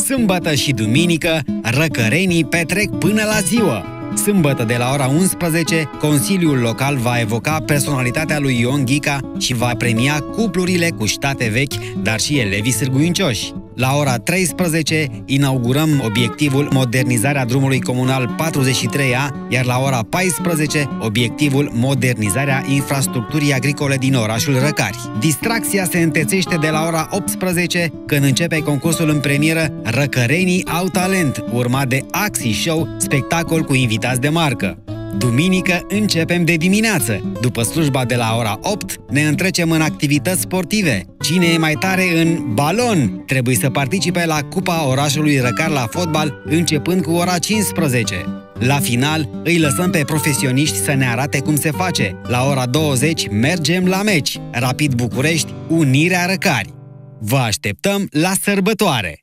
Sâmbătă și duminică, răcărenii petrec până la ziua. Sâmbătă de la ora 11, Consiliul Local va evoca personalitatea lui Ion Ghica și va premia cuplurile cu ștate vechi, dar și elevii sârguincioși. La ora 13, inaugurăm obiectivul modernizarea drumului comunal 43A, iar la ora 14, obiectivul modernizarea infrastructurii agricole din orașul Răcari. Distracția se întețește de la ora 18, când începe concursul în premieră Răcărenii au talent, urmat de Axi Show, spectacol cu invitați de marcă. Duminică începem de dimineață. După slujba de la ora 8, ne întrecem în activități sportive. Cine e mai tare în balon trebuie să participe la Cupa orașului Răcar la fotbal, începând cu ora 15. La final, îi lăsăm pe profesioniști să ne arate cum se face. La ora 20 mergem la meci. Rapid București, Unirea Răcari. Vă așteptăm la sărbătoare!